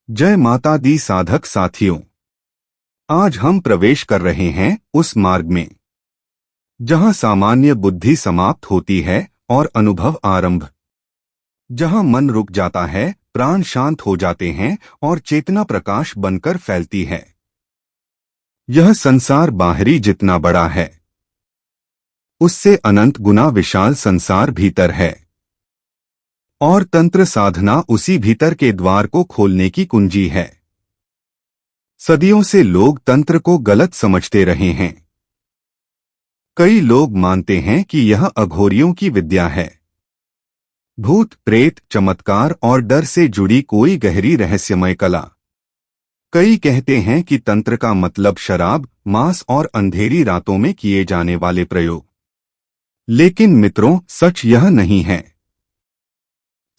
जय माता दी साधक साथियों। आज हम प्रवेश कर रहे हैं उस मार्ग में जहां सामान्य बुद्धि समाप्त होती है और अनुभव आरंभ, जहां मन रुक जाता है, प्राण शांत हो जाते हैं और चेतना प्रकाश बनकर फैलती है। यह संसार बाहरी जितना बड़ा है, उससे अनंत गुना विशाल संसार भीतर है, और तंत्र साधना उसी भीतर के द्वार को खोलने की कुंजी है। सदियों से लोग तंत्र को गलत समझते रहे हैं। कई लोग मानते हैं कि यह अघोरियों की विद्या है, भूत प्रेत, चमत्कार और डर से जुड़ी कोई गहरी रहस्यमय कला। कई कहते हैं कि तंत्र का मतलब शराब, मांस और अंधेरी रातों में किए जाने वाले प्रयोग। लेकिन मित्रों, सच यह नहीं है।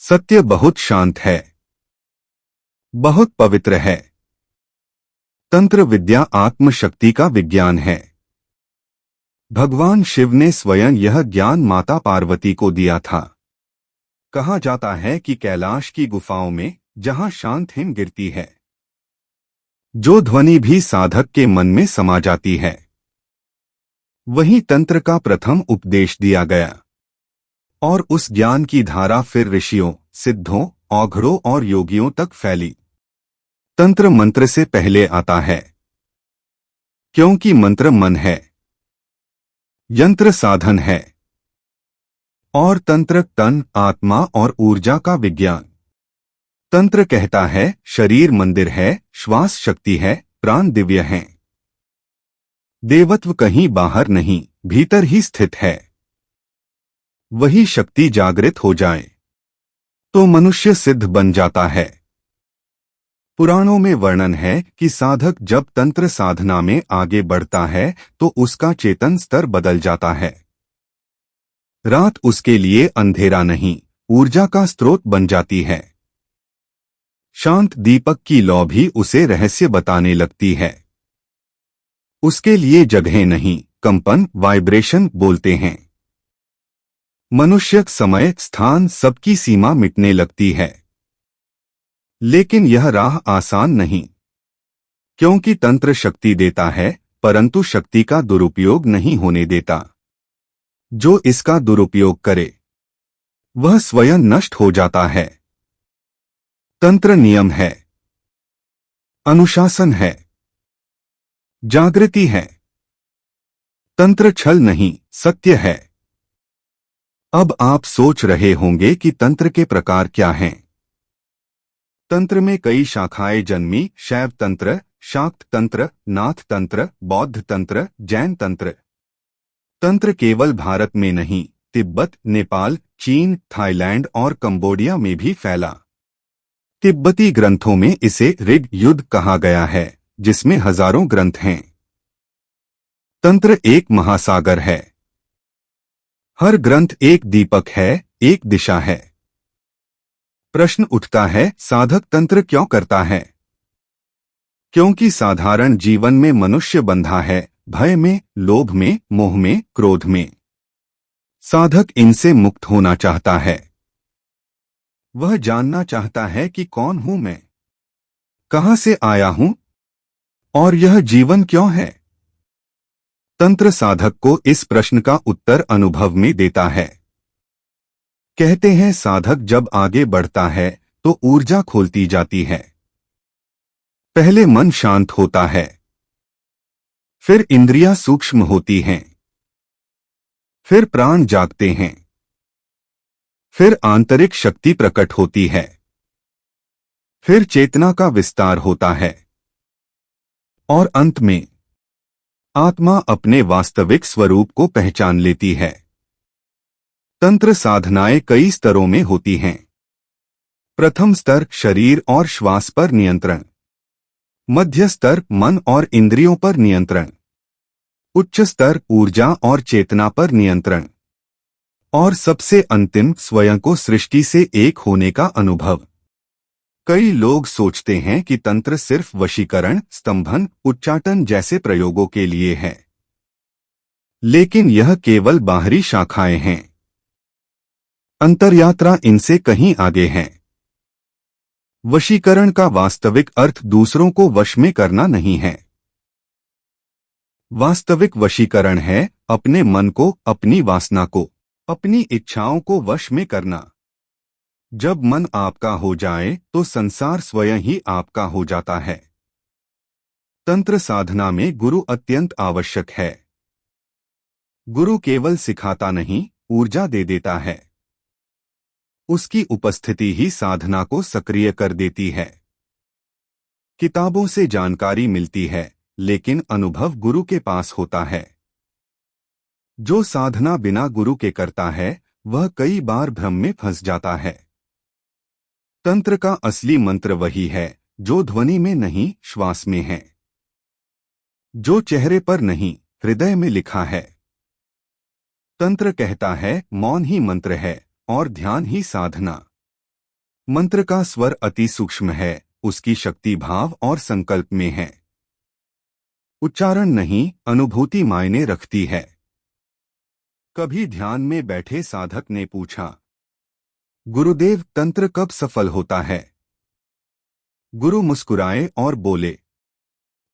सत्य बहुत शांत है, बहुत पवित्र है। तंत्र विद्या आत्मशक्ति का विज्ञान है। भगवान शिव ने स्वयं यह ज्ञान माता पार्वती को दिया था। कहा जाता है कि कैलाश की गुफाओं में, जहां शांत हिम गिरती है, जो ध्वनि भी साधक के मन में समा जाती है, वहीं तंत्र का प्रथम उपदेश दिया गया। और उस ज्ञान की धारा फिर ऋषियों, सिद्धों, औघड़ों और योगियों तक फैली। तंत्र मंत्र से पहले आता है, क्योंकि मंत्र मन है, यंत्र साधन है, और तंत्र तन, आत्मा और ऊर्जा का विज्ञान। तंत्र कहता है शरीर मंदिर है, श्वास शक्ति है, प्राण दिव्य हैं। देवत्व कहीं बाहर नहीं, भीतर ही स्थित है। वही शक्ति जागृत हो जाए तो मनुष्य सिद्ध बन जाता है। पुराणों में वर्णन है कि साधक जब तंत्र साधना में आगे बढ़ता है तो उसका चेतन स्तर बदल जाता है। रात उसके लिए अंधेरा नहीं, ऊर्जा का स्रोत बन जाती है। शांत दीपक की लौ भी उसे रहस्य बताने लगती है। उसके लिए जगह नहीं, कंपन, वाइब्रेशन बोलते हैं। मनुष्य, समय, स्थान, सबकी सीमा मिटने लगती है। लेकिन यह राह आसान नहीं, क्योंकि तंत्र शक्ति देता है, परंतु शक्ति का दुरुपयोग नहीं होने देता। जो इसका दुरुपयोग करे वह स्वयं नष्ट हो जाता है। तंत्र नियम है, अनुशासन है, जागृति है। तंत्र छल नहीं, सत्य है। अब आप सोच रहे होंगे कि तंत्र के प्रकार क्या हैं। तंत्र में कई शाखाएं जन्मी, शैव तंत्र, शाक्त तंत्र, नाथ तंत्र, बौद्ध तंत्र, जैन तंत्र। तंत्र केवल भारत में नहीं, तिब्बत, नेपाल, चीन, थाईलैंड और कंबोडिया में भी फैला। तिब्बती ग्रंथों में इसे ऋग युद्ध कहा गया है, जिसमें हजारों ग्रंथ हैं। तंत्र एक महासागर है। हर ग्रंथ एक दीपक है, एक दिशा है। प्रश्न उठता है, साधक तंत्र क्यों करता है? क्योंकि साधारण जीवन में मनुष्य बंधा है, भय में, लोभ में, मोह में, क्रोध में। साधक इनसे मुक्त होना चाहता है। वह जानना चाहता है कि कौन हूं मैं, कहां से आया हूं, और यह जीवन क्यों है। तंत्र साधक को इस प्रश्न का उत्तर अनुभव में देता है। कहते हैं साधक जब आगे बढ़ता है तो ऊर्जा खोलती जाती है। पहले मन शांत होता है, फिर इंद्रियां सूक्ष्म होती हैं, फिर प्राण जागते हैं, फिर आंतरिक शक्ति प्रकट होती है, फिर चेतना का विस्तार होता है, और अंत में आत्मा अपने वास्तविक स्वरूप को पहचान लेती है। तंत्र साधनाएं कई स्तरों में होती हैं। प्रथम स्तर शरीर और श्वास पर नियंत्रण, मध्य स्तर मन और इंद्रियों पर नियंत्रण, उच्च स्तर ऊर्जा और चेतना पर नियंत्रण, और सबसे अंतिम स्वयं को सृष्टि से एक होने का अनुभव। कई लोग सोचते हैं कि तंत्र सिर्फ वशीकरण, स्तंभन, उच्चाटन जैसे प्रयोगों के लिए है, लेकिन यह केवल बाहरी शाखाएं हैं। अंतर्यात्रा इनसे कहीं आगे है। वशीकरण का वास्तविक अर्थ दूसरों को वश में करना नहीं है। वास्तविक वशीकरण है अपने मन को, अपनी वासना को, अपनी इच्छाओं को वश में करना। जब मन आपका हो जाए तो संसार स्वयं ही आपका हो जाता है। तंत्र साधना में गुरु अत्यंत आवश्यक है। गुरु केवल सिखाता नहीं, ऊर्जा दे देता है। उसकी उपस्थिति ही साधना को सक्रिय कर देती है। किताबों से जानकारी मिलती है, लेकिन अनुभव गुरु के पास होता है। जो साधना बिना गुरु के करता है, वह कई बार भ्रम में फंस जाता है। तंत्र का असली मंत्र वही है जो ध्वनि में नहीं, श्वास में है, जो चेहरे पर नहीं, हृदय में लिखा है। तंत्र कहता है मौन ही मंत्र है और ध्यान ही साधना। मंत्र का स्वर अति सूक्ष्म है, उसकी शक्ति भाव और संकल्प में है। उच्चारण नहीं, अनुभूति मायने रखती है। कभी ध्यान में बैठे साधक ने पूछा, गुरुदेव तंत्र कब सफल होता है? गुरु मुस्कुराए और बोले,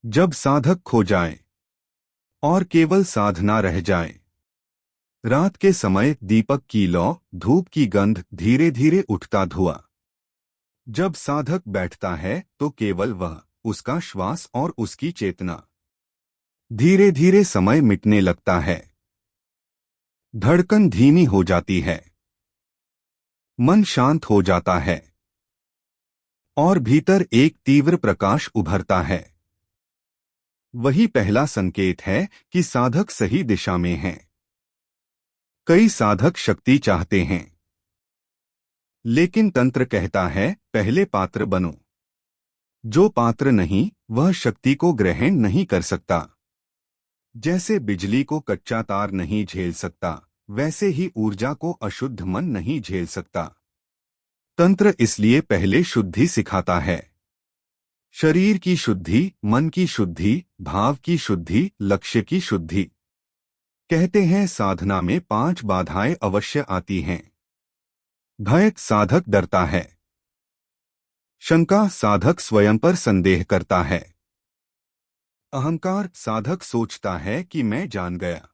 जब साधक खो जाए और केवल साधना रह जाए। रात के समय दीपक की लौ, धूप की गंध, धीरे धीरे उठता धुआं। जब साधक बैठता है तो केवल वह, उसका श्वास और उसकी चेतना। धीरे धीरे समय मिटने लगता है। धड़कन धीमी हो जाती है। मन शांत हो जाता है और भीतर एक तीव्र प्रकाश उभरता है। वही पहला संकेत है कि साधक सही दिशा में है। कई साधक शक्ति चाहते हैं, लेकिन तंत्र कहता है पहले पात्र बनो। जो पात्र नहीं, वह शक्ति को ग्रहण नहीं कर सकता। जैसे बिजली को कच्चा तार नहीं झेल सकता, वैसे ही ऊर्जा को अशुद्ध मन नहीं झेल सकता। तंत्र इसलिए पहले शुद्धि सिखाता है। शरीर की शुद्धि, मन की शुद्धि, भाव की शुद्धि, लक्ष्य की शुद्धि। कहते हैं साधना में 5 बाधाएं अवश्य आती हैं। भय, साधक डरता है। शंका, साधक स्वयं पर संदेह करता है। अहंकार, साधक सोचता है कि मैं जान गया।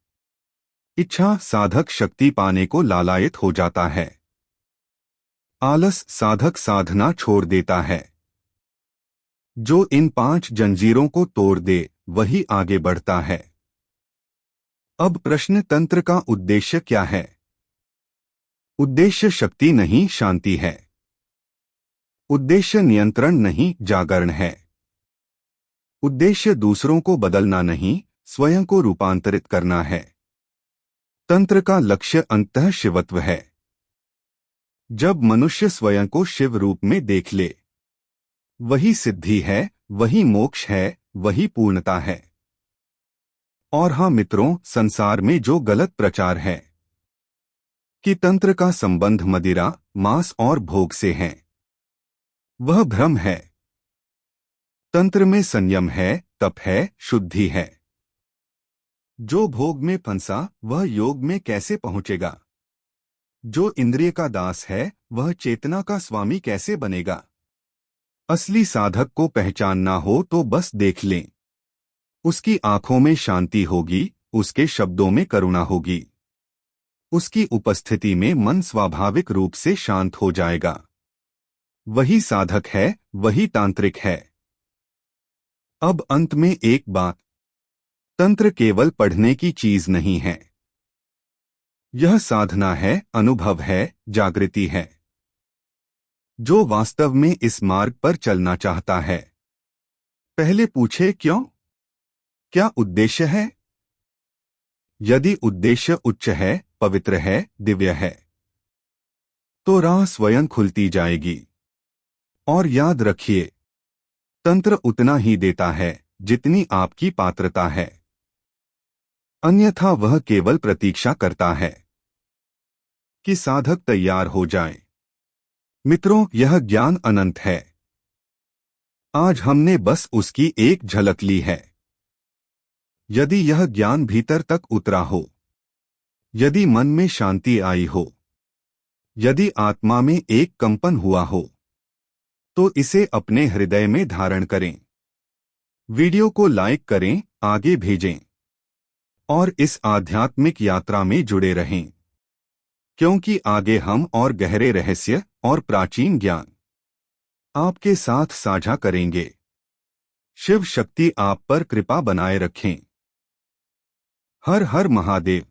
इच्छा, साधक शक्ति पाने को लालायित हो जाता है। आलस, साधक साधना छोड़ देता है। जो इन 5 जंजीरों को तोड़ दे, वही आगे बढ़ता है। अब प्रश्न, तंत्र का उद्देश्य क्या है? उद्देश्य शक्ति नहीं, शांति है। उद्देश्य नियंत्रण नहीं, जागरण है। उद्देश्य दूसरों को बदलना नहीं, स्वयं को रूपांतरित करना है। तंत्र का लक्ष्य अंततः शिवत्व है। जब मनुष्य स्वयं को शिव रूप में देख ले, वही सिद्धि है, वही मोक्ष है, वही पूर्णता है। और हाँ मित्रों, संसार में जो गलत प्रचार है कि तंत्र का संबंध मदिरा, मांस और भोग से है, वह भ्रम है। तंत्र में संयम है, तप है, शुद्धि है। जो भोग में फंसा, वह योग में कैसे पहुंचेगा? जो इंद्रिय का दास है, वह चेतना का स्वामी कैसे बनेगा? असली साधक को पहचानना हो तो बस देख लें। उसकी आंखों में शांति होगी, उसके शब्दों में करुणा होगी। उसकी उपस्थिति में मन स्वाभाविक रूप से शांत हो जाएगा। वही साधक है, वही तांत्रिक है। अब अंत में एक बात, तंत्र केवल पढ़ने की चीज नहीं है। यह साधना है, अनुभव है, जागृति है। जो वास्तव में इस मार्ग पर चलना चाहता है, पहले पूछे क्यों? क्या उद्देश्य है? यदि उद्देश्य उच्च है, पवित्र है, दिव्य है, तो राह स्वयं खुलती जाएगी। और याद रखिए, तंत्र उतना ही देता है जितनी आपकी पात्रता है। अन्यथा वह केवल प्रतीक्षा करता है कि साधक तैयार हो जाए। मित्रों, यह ज्ञान अनंत है। आज हमने बस उसकी एक झलक ली है। यदि यह ज्ञान भीतर तक उतरा हो, यदि मन में शांति आई हो, यदि आत्मा में एक कंपन हुआ हो, तो इसे अपने हृदय में धारण करें। वीडियो को लाइक करें, आगे भेजें और इस आध्यात्मिक यात्रा में जुड़े रहें, क्योंकि आगे हम और गहरे रहस्य और प्राचीन ज्ञान आपके साथ साझा करेंगे। शिव शक्ति आप पर कृपा बनाए रखें। हर हर महादेव।